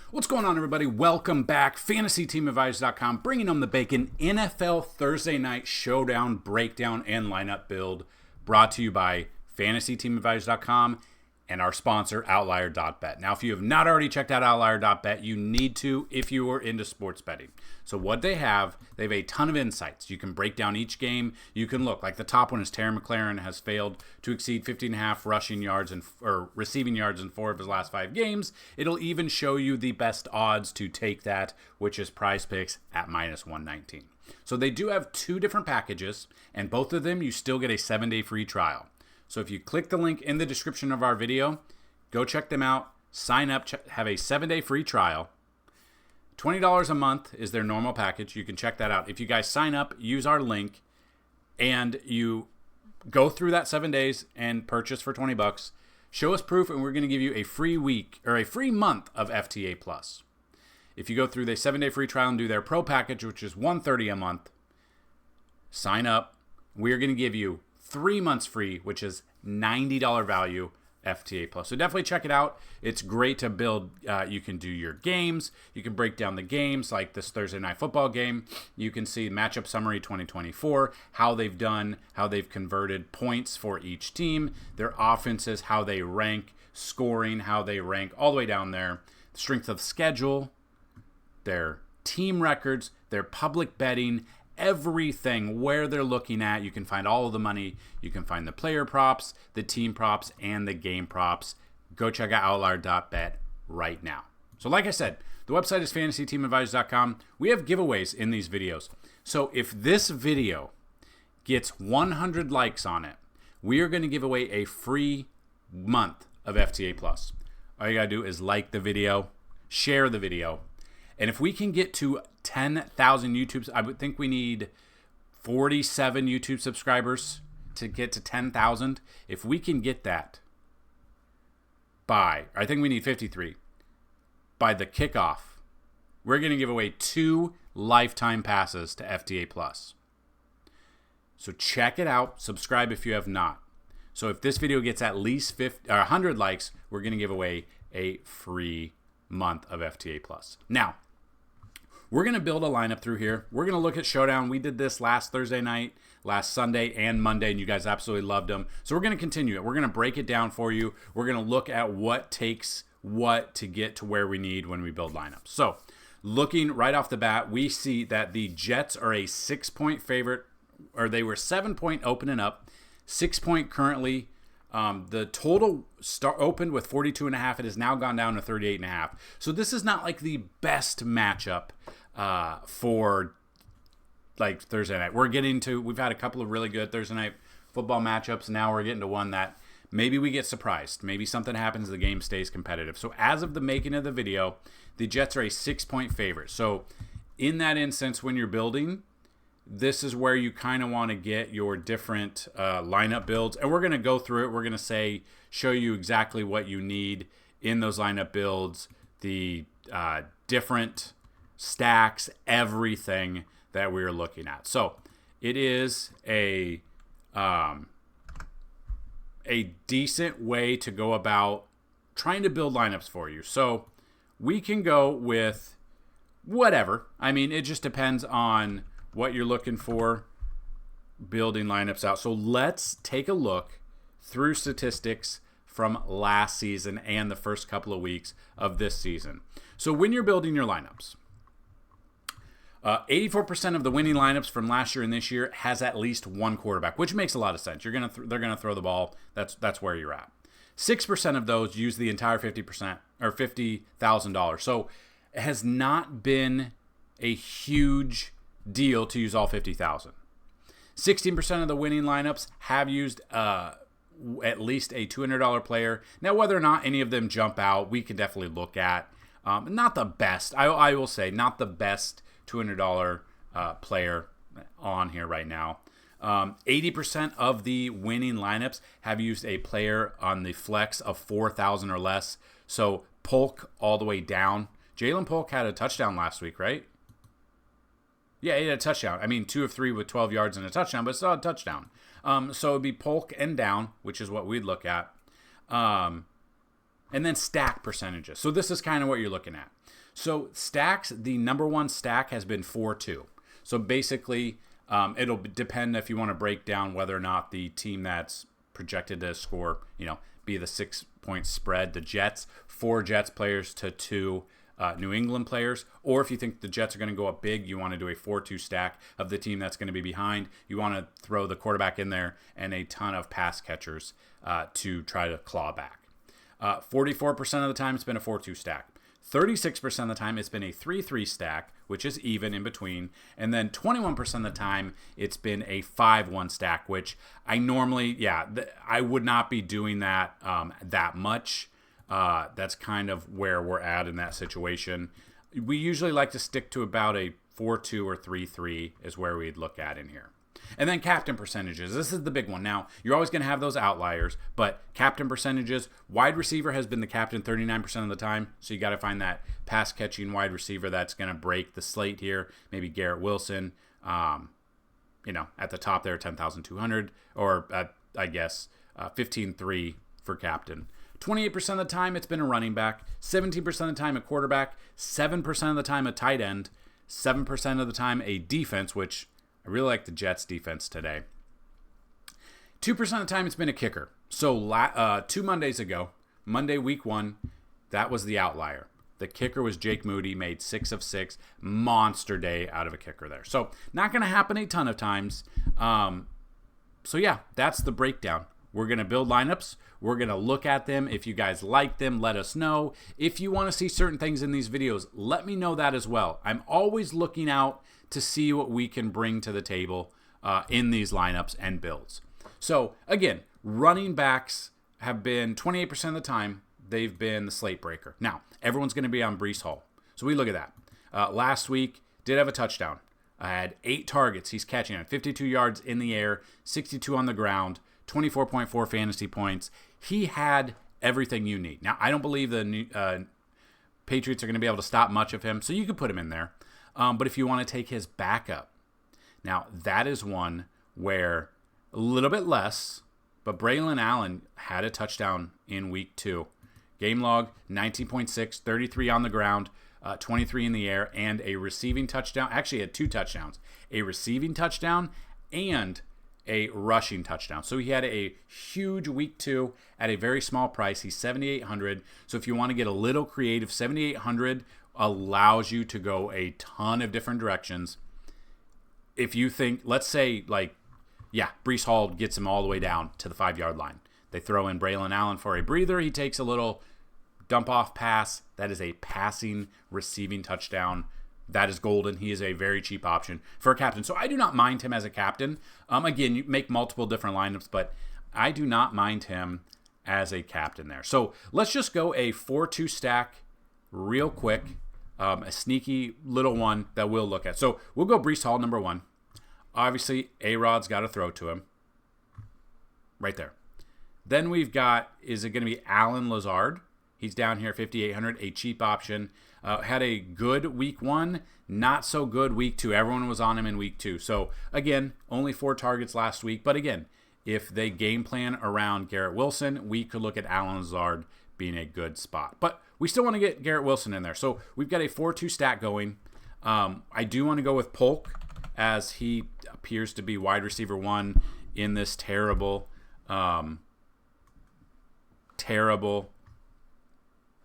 What's going on, everybody? Welcome back. FantasyTeamAdvisors.com, bringing on the bacon. NFL Thursday Night Showdown, Breakdown, and Lineup Build, brought to you by FantasyTeamAdvisors.com and our sponsor, Outlier.Bet. Now, if you have not already checked out Outlier.Bet, you need to if you are into sports betting. So what they have a ton of insights. You can break down each game. You can look, like the top one is Terry McLaurin has failed to exceed 50.5 rushing yards or receiving yards in 4 of his last 5 games. It'll even show you the best odds to take that, which is Prize Picks at -119. So they do have 2 different packages, and both of them you still get a 7-day free trial. So if you click the link in the description of our video, go check them out, sign up, have a 7-day free trial. $20 a month is their normal package. You can check that out. If you guys sign up, use our link, and you go through that 7 days and purchase for $20, show us proof, and we're going to give you a free week or a free month of FTA Plus. If you go through the 7-day free trial and do their pro package, which is $130 a month, sign up. We're going to give you 3 months free, which is $90 value FTA Plus. So definitely check it out. It's great to build. You can do your games. You can break down the games like this Thursday Night Football game. You can see matchup summary 2024, how they've done, how they've converted points for each team, their offenses, how they rank, scoring, how they rank all the way down there, strength of schedule, their team records, their public betting, everything, where they're looking at. You can find all of the money. You can find the player props, the team props, and the game props. Go check out Outlier.Bet right now. So like I said, the website is FantasyTeamAdvisors.com. We have giveaways in these videos. So if this video gets 100 likes on it, we are going to give away a free month of FTA Plus. All you got to do is like the video, share the video, and if we can get to 10,000 YouTube, I would think we need 47 YouTube subscribers to get to 10,000. If we can get that I think we need 53, by the kickoff, we're going to give away 2 lifetime passes to FTA Plus. So check it out. Subscribe if you have not. So if this video gets at least 50 or 100 likes, we're going to give away a free month of FTA Plus. Now, we're going to build a lineup through here. We're going to look at Showdown. We did this last Thursday night, last Sunday, and Monday, and you guys absolutely loved them. So we're going to continue it. We're going to break it down for you. We're going to look at what takes what to get to where we need when we build lineups. So looking right off the bat, we see that the Jets are a 6-point favorite, or they were 7-point opening up, 6-point currently. The total opened with 42.5. It has now gone down to 38.5. So this is not like the best matchup for like Thursday night. We've had a couple of really good Thursday night football matchups. Now we're getting to one that maybe we get surprised. Maybe something happens, the game stays competitive. So as of the making of the video, the Jets are a 6-point favorite. So in that instance, when you're building, this is where you kind of want to get your different lineup builds. And we're going to go through it. We're going to show you exactly what you need in those lineup builds, the different stacks, everything that we're looking at. So it is a decent way to go about trying to build lineups for you. So we can go with whatever. I mean, it just depends on what you're looking for building lineups out. So let's take a look through statistics from last season and the first couple of weeks of this season. So when you're building your lineups, 84% of the winning lineups from last year and this year has at least one quarterback, which makes a lot of sense. They're going to throw the ball. That's where you're at. 6% of those use the entire 50% or $50,000. So it has not been a huge deal to use all 50,000. 16% of the winning lineups have used at least a $200 player. Now, whether or not any of them jump out, we can definitely look at. Not the best. I will say not the best $200 player on here right now. 80% of the winning lineups have used a player on the flex of 4,000 or less. So Polk all the way down. Jalen Polk had a touchdown last week, right? Yeah, he had a touchdown. I mean, 2 of 3 with 12 yards and a touchdown, but still a touchdown. So it'd be Polk and down, which is what we'd look at. And then stack percentages. So this is kind of what you're looking at. So stacks, the number one stack has been 4-2. So basically, it'll depend if you want to break down whether or not the team that's projected to score, be the 6-point spread, the Jets, 4 Jets players to 2 New England players, or if you think the Jets are going to go up big, you want to do a 4-2 stack of the team that's going to be behind. You want to throw the quarterback in there and a ton of pass catchers to try to claw back. 44% of the time, it's been a 4-2 stack. 36% of the time, it's been a 3-3 stack, which is even in between. And then 21% of the time, it's been a 5-1 stack, which I normally, I would not be doing that that much. That's kind of where we're at in that situation. We usually like to stick to about a 4-2 or 3-3 is where we'd look at in here. And then captain percentages. This is the big one. Now, you're always going to have those outliers, but captain percentages, wide receiver has been the captain 39% of the time, so you got to find that pass-catching wide receiver that's going to break the slate here. Maybe Garrett Wilson, at the top there, 10,200, or I guess 15.3 for captain. 28% of the time, it's been a running back. 17% of the time, a quarterback. 7% of the time, a tight end. 7% of the time, a defense, which I really like the Jets defense today. 2% of the time, it's been a kicker. So 2 Mondays ago, Monday week 1, that was the outlier. The kicker was Jake Moody, made 6 of 6. Monster day out of a kicker there. So not going to happen a ton of times. That's the breakdown. We're going to build lineups. We're going to look at them. If you guys like them, let us know. If you want to see certain things in these videos, let me know that as well. I'm always looking out to see what we can bring to the table in these lineups and builds. So, again, running backs have been 28% of the time, they've been the slate breaker. Now, everyone's going to be on Breece Hall. So we look at that. Last week, did have a touchdown. I had 8 targets. He's catching at 52 yards in the air, 62 on the ground, 24.4 fantasy points. He had everything you need. Now, I don't believe the Patriots are going to be able to stop much of him, so you could put him in there. But if you want to take his backup, now that is one where a little bit less, but Braylon Allen had a touchdown in week 2. Game log, 19.6, 33 on the ground, 23 in the air, and a receiving touchdown. Actually, he had 2 touchdowns. A receiving touchdown and a rushing touchdown. So he had a huge week 2 at a very small price. He's $7,800. So if you want to get a little creative, $7,800 allows you to go a ton of different directions. If you think, let's say, Breece Hall gets him all the way down to the 5-yard line. They throw in Braylon Allen for a breather. He takes a little dump-off pass. That is a passing, receiving touchdown. That is golden. He is a very cheap option for a captain. So I do not mind him as a captain. Again, you make multiple different lineups, but I do not mind him as a captain there. So let's just go a 4-2 stack real quick. A sneaky little one that we'll look at. So we'll go Breece Hall, number 1. Obviously, A-Rod's got to throw to him. Right there. Then we've got, is it going to be Allen Lazard? He's down here, $5,800, a cheap option. Had a good week 1, not so good week 2. Everyone was on him in week 2. So, again, only 4 targets last week. But, again, if they game plan around Garrett Wilson, we could look at Allen Lazard being a good spot. But we still want to get Garrett Wilson in there. So we've got a 4-2 stack going. I do want to go with Polk, as he appears to be wide receiver 1 in this terrible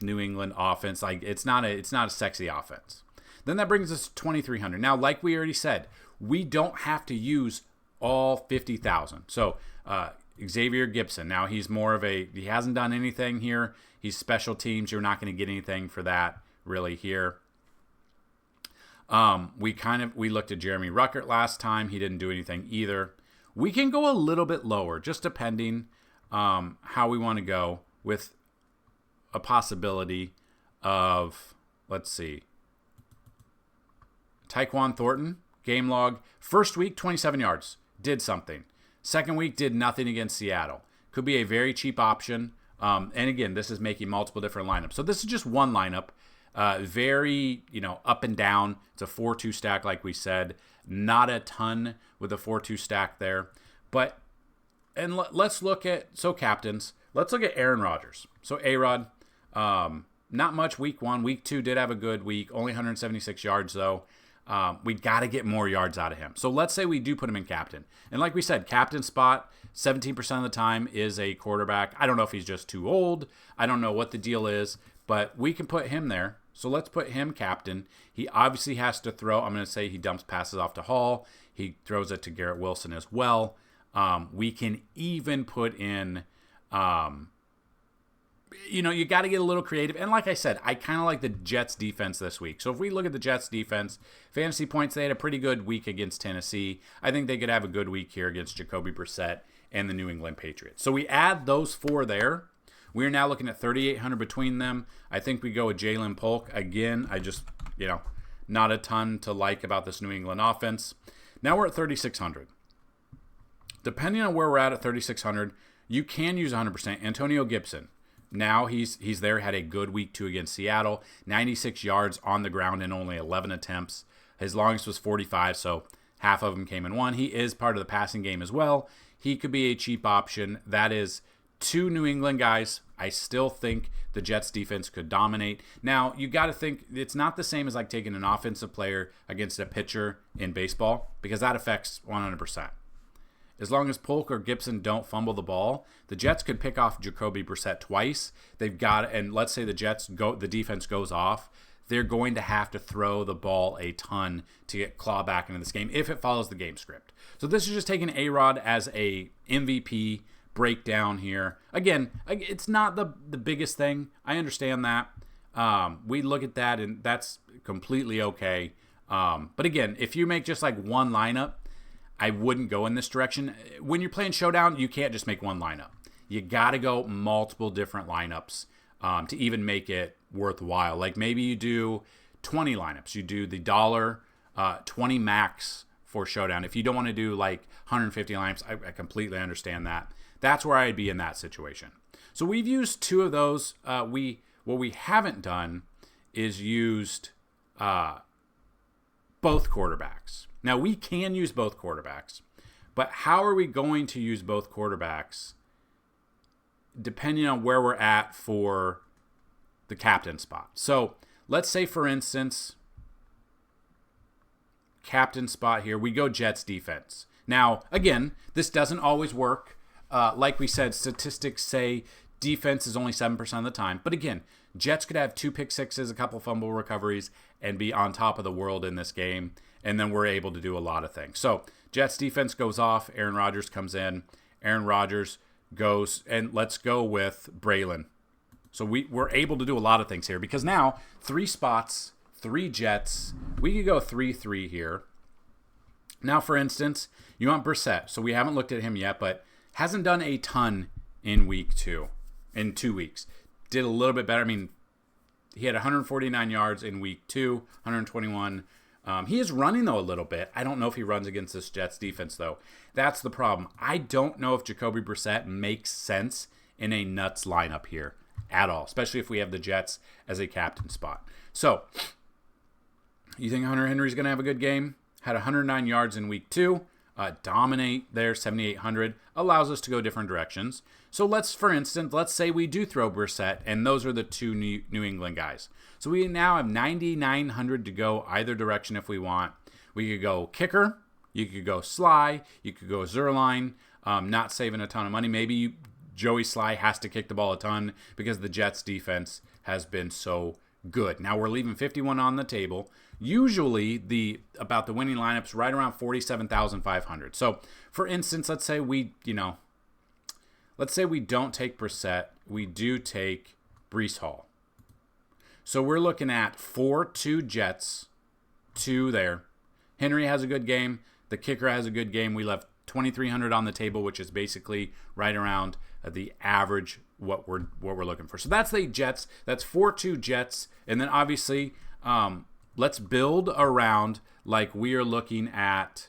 New England offense. It's not a sexy offense. Then that brings us to $2,300. Now, like we already said, we don't have to use all 50,000. So Xavier Gibson. Now he hasn't done anything here. He's special teams. You're not going to get anything for that really here. We looked at Jeremy Ruckert last time. He didn't do anything either. We can go a little bit lower, just depending how we want to go, with a possibility of, let's see, Tyquan Thornton, game log, first week, 27 yards, did something. Second week, did nothing against Seattle. Could be a very cheap option. And again, this is making multiple different lineups. So this is just one lineup. Very, up and down. It's a 4-2 stack, like we said. Not a ton with a 4-2 stack there. Let's look at, captains. Let's look at Aaron Rodgers. So A-Rod, Not much week 1. Week 2 did have a good week. Only 176 yards, though. We got to get more yards out of him. So let's say we do put him in captain. And like we said, captain spot, 17% of the time is a quarterback. I don't know if he's just too old. I don't know what the deal is, but we can put him there. So let's put him captain. He obviously has to throw. I'm going to say he dumps passes off to Hall. He throws it to Garrett Wilson as well. We can even put in, you got to get a little creative. And like I said, I kind of like the Jets defense this week. So if we look at the Jets defense, fantasy points, they had a pretty good week against Tennessee. I think they could have a good week here against Jacoby Brissett and the New England Patriots. So we add those 4 there. We're now looking at 3,800 between them. I think we go with Jalen Polk. Again, I just, not a ton to like about this New England offense. Now we're at 3,600. Depending on where we're at 3,600, you can use 100%. Antonio Gibson. Now he's there, had a good week 2 against Seattle. 96 yards on the ground in only 11 attempts. His longest was 45, so half of them came in 1. He is part of the passing game as well. He could be a cheap option. That is 2 New England guys. I still think the Jets defense could dominate. Now, you got to think it's not the same as like taking an offensive player against a pitcher in baseball, because that affects 100%. As long as Polk or Gibson don't fumble the ball, the Jets could pick off Jacoby Brissett twice. They've got, and let's say the defense goes off, they're going to have to throw the ball a ton to get claw back into this game if it follows the game script. So this is just taking A-Rod as a MVP breakdown here. Again, it's not the biggest thing. I understand that. We look at that, and that's completely okay. But again, if you make just like one lineup, I wouldn't go in this direction. When you're playing Showdown, you can't just make one lineup. You got to go multiple different lineups to even make it worthwhile. Like maybe you do 20 lineups. You do the $20 max for Showdown. If you don't want to do like 150 lineups, I completely understand that. That's where I'd be in that situation. So we've used 2 of those. What we haven't done is used both quarterbacks. Now, we can use both quarterbacks, but how are we going to use both quarterbacks depending on where we're at for the captain spot? So let's say, for instance, captain spot here, we go Jets defense. Now, again, this doesn't always work. Like we said, statistics say defense is only 7% of the time. But again, Jets could have 2 pick sixes, a couple fumble recoveries, and be on top of the world in this game. And then we're able to do a lot of things. So Jets defense goes off. Aaron Rodgers comes in. Aaron Rodgers goes, and let's go with Braylon. So we're able to do a lot of things here because now 3 spots, 3 Jets. We could go 3-3 here. Now, for instance, you want Brissett. So we haven't looked at him yet, but hasn't done a ton in week 2, in 2 weeks. Did a little bit better. I mean, he had 149 yards in week 2, 121. He is running, though, a little bit. I don't know if he runs against this Jets defense, though. That's the problem. I don't know if Jacoby Brissett makes sense in a nuts lineup here at all, especially if we have the Jets as a captain spot. So, you think Hunter Henry's going to have a good game? Had 109 yards in week 2. Dominate there, 7,800. Allows us to go different directions. So for instance, let's say we do throw Brissett, and those are the 2 New England guys. So we now have 9,900 to go either direction if we want. We could go kicker. You could go Sly. You could go Zerline. Not saving a ton of money. Maybe Joey Sly has to kick the ball a ton because the Jets defense has been so good. Now we're leaving 51 on the table. Usually about the winning lineups right around 47,500. So for instance, let's say we don't take Brissett, we do take Breece Hall. So we're looking at 4-2 Jets, 2 there. Henry has a good game. The kicker has a good game. We left 2,300 on the table, which is basically right around the average what we're looking for. So that's the Jets. That's 4-2 Jets, and then obviously let's build around like we are looking at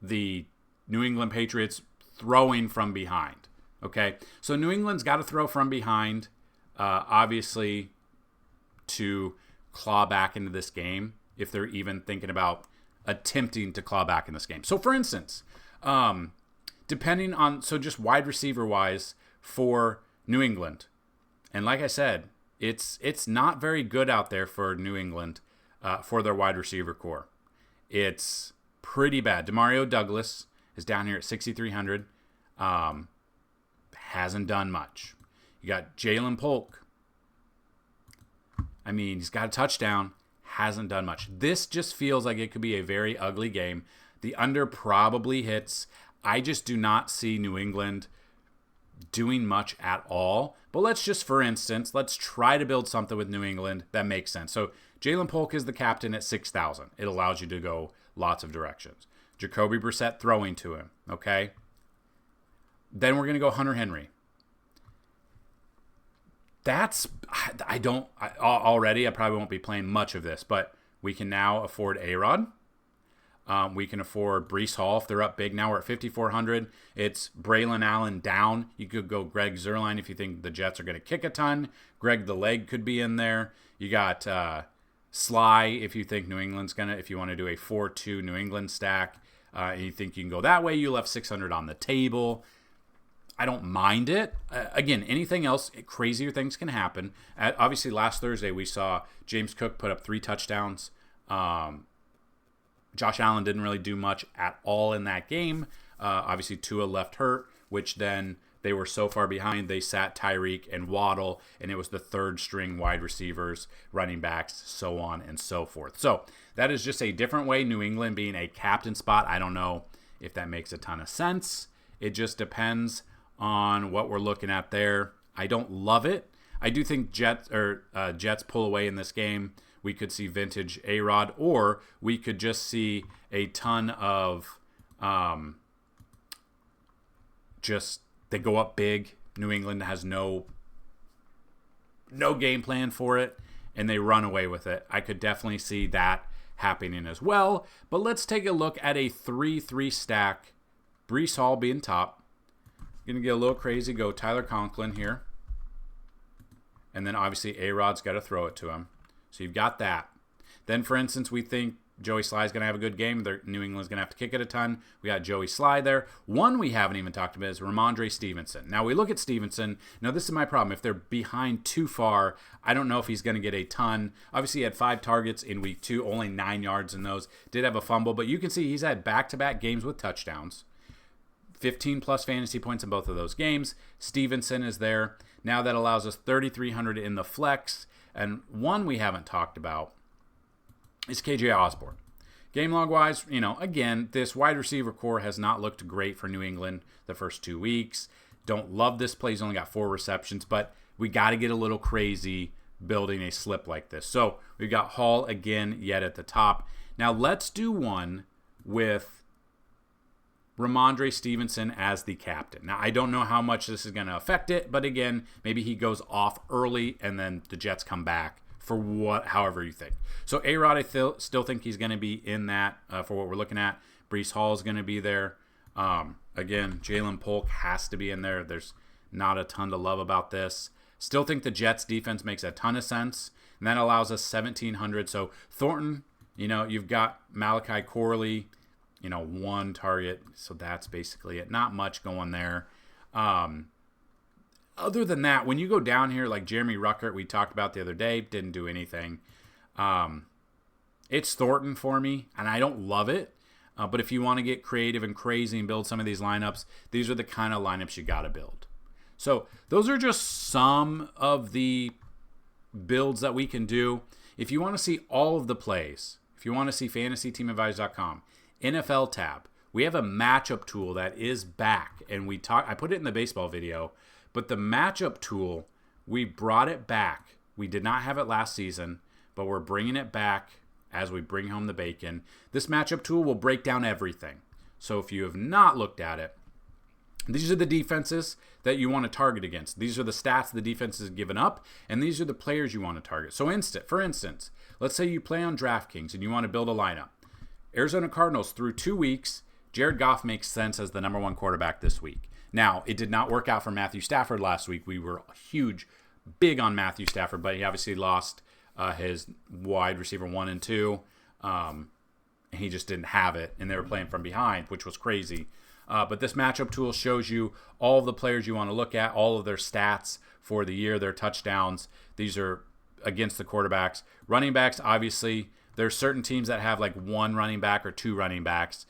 the New England Patriots throwing from behind. Okay, so New England's got to throw from behind, obviously, to claw back into this game if they're even thinking about attempting to claw back in this game. So, for instance, depending on, so just wide receiver wise, for New England. And like I said, it's not very good out there for New England for their wide receiver core. It's pretty bad. Demario Douglas is down here at 6,300. Hasn't done much. You got Jalen Polk. I mean, he's got a touchdown. Hasn't done much. This just feels like it could be a very ugly game. The under probably hits. I just do not see New England doing much at all. But let's just, for instance, let's try to build something with New England that makes sense. So Jalen Polk is the captain at 6,000. It allows you to go lots of directions. Jacoby Brissett throwing to him, okay? Then we're going to go Hunter Henry. Already, I probably won't be playing much of this, but we can now afford A-Rod. We can afford Breece Hall if they're up big. Now we're at 5,400. It's Braylon Allen down. You could go Greg Zuerlein if you think the Jets are going to kick a ton. Greg the Leg could be in there. You got Sly if you think New England's going to, if you want to do a 4-2 New England stack, and you think you can go that way, you left 600 on the table. I don't mind it. Again, anything else, crazier things can happen. Obviously, last Thursday we saw James Cook put up 3 touchdowns. Josh Allen didn't really do much at all in that game. Obviously, Tua left hurt, which then they were so far behind, they sat Tyreek and Waddle, and it was the third string wide receivers, running backs, so on and so forth. So that is just a different way, New England being a captain spot. I don't know if that makes a ton of sense. It just depends on what we're looking at there. I don't love it. I do think Jets pull away in this game. We could see vintage A-Rod, or we could just see a ton of they go up big. New England has no game plan for it, and they run away with it. I could definitely see that happening as well. But let's take a look at a 3-3 stack. Breece Hall being top. Going to get a little crazy. Go Tyler Conklin here. And then obviously A-Rod's got to throw it to him. So you've got that. Then, for instance, we think Joey Sly's going to have a good game. New England's going to have to kick it a ton. We got Joey Sly there. One we haven't even talked about is Ramondre Stevenson. Now, we look at Stevenson. Now, this is my problem. If they're behind too far, I don't know if he's going to get a ton. Obviously, he had 5 targets in week 2, only 9 yards in those. Did have a fumble, but you can see he's had back-to-back games with touchdowns. 15-plus fantasy points in both of those games. Stevenson is there. Now that allows us 3,300 in the flex. And one we haven't talked about is KJ Osborne. Game log-wise, again, this wide receiver core has not looked great for New England the first 2 weeks. Don't love this play. He's only got 4 receptions, but we got to get a little crazy building a slip like this. So we've got Hall again yet at the top. Now let's do one with Ramondre Stevenson as the captain. Now, I don't know how much this is going to affect it, but again, maybe he goes off early and then the Jets come back for however you think. So A-Rod, I still think he's going to be in that for what we're looking at. Breece Hall is going to be there. Again, Jalen Polk has to be in there. There's not a ton to love about this. Still think the Jets defense makes a ton of sense, and that allows us 1,700. So Thornton, you've got Malachi Corley, 1 target, so that's basically it. Not much going there. Other than that, when you go down here, like Jeremy Ruckert, we talked about the other day, didn't do anything. It's Thornton for me, and I don't love it. But if you want to get creative and crazy and build some of these lineups, these are the kind of lineups you got to build. So those are just some of the builds that we can do. If you want to see all of the plays, if you want to see FantasyTeamAdvisors.com, NFL tab, we have a matchup tool that is back, and I put it in the baseball video, but the matchup tool, we brought it back. We did not have it last season, but we're bringing it back as we bring home the bacon. This matchup tool will break down everything. So if you have not looked at it, these are the defenses that you want to target against. These are the stats the defense has given up, and these are the players you want to target. So for instance, let's say you play on DraftKings and you want to build a lineup. Arizona Cardinals through 2 weeks, Jared Goff makes sense as the number 1 quarterback this week. Now, it did not work out for Matthew Stafford last week. We were big on Matthew Stafford, but he obviously lost his wide receiver 1 and 2. He just didn't have it, and they were playing from behind, which was crazy. But this matchup tool shows you all of the players you want to look at, all of their stats for the year, their touchdowns. These are against the quarterbacks. Running backs, obviously, there's certain teams that have like one running back or two running backs.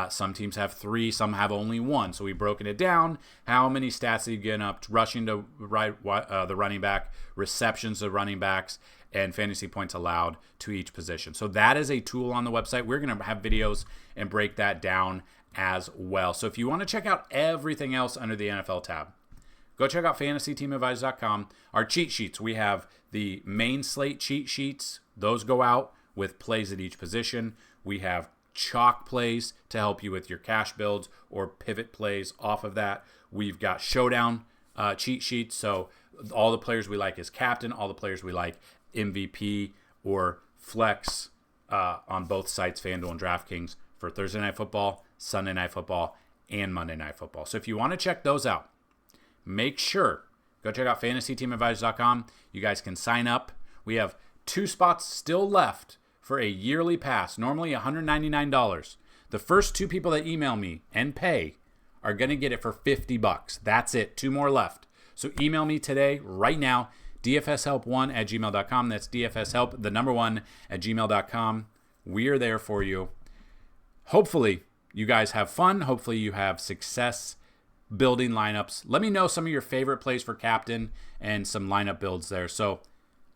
Some teams have three, some have only one. So we've broken it down. How many stats are you getting up? Rushing to the running back, receptions to running backs, and fantasy points allowed to each position. So that is a tool on the website. We're going to have videos and break that down as well. So if you want to check out everything else under the NFL tab, go check out FantasyTeamAdvisors.com. Our cheat sheets, we have the main slate cheat sheets. Those go out with plays at each position. We have chalk plays to help you with your cash builds or pivot plays off of that. We've got showdown cheat sheets. So all the players we like as captain, all the players we like MVP or flex on both sites, FanDuel and DraftKings, for Thursday Night Football, Sunday Night Football, and Monday Night Football. So if you want to check those out, make sure, go check out FantasyTeamAdvisors.com. You guys can sign up. We have 2 spots still left for a yearly pass, normally $199. The first 2 people that email me and pay are going to get it for $50. That's it. 2 more left. So email me today, right now, dfshelp1@gmail.com. That's dfshelp, the number 1 at gmail.com. We are there for you. Hopefully, you guys have fun. Hopefully, you have success building lineups. Let me know some of your favorite plays for captain and some lineup builds there. So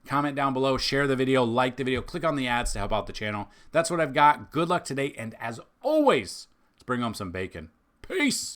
comment down below, share the video, like the video, click on the ads to help out the channel. That's what I've got. Good luck today. And as always, let's bring home some bacon. Peace.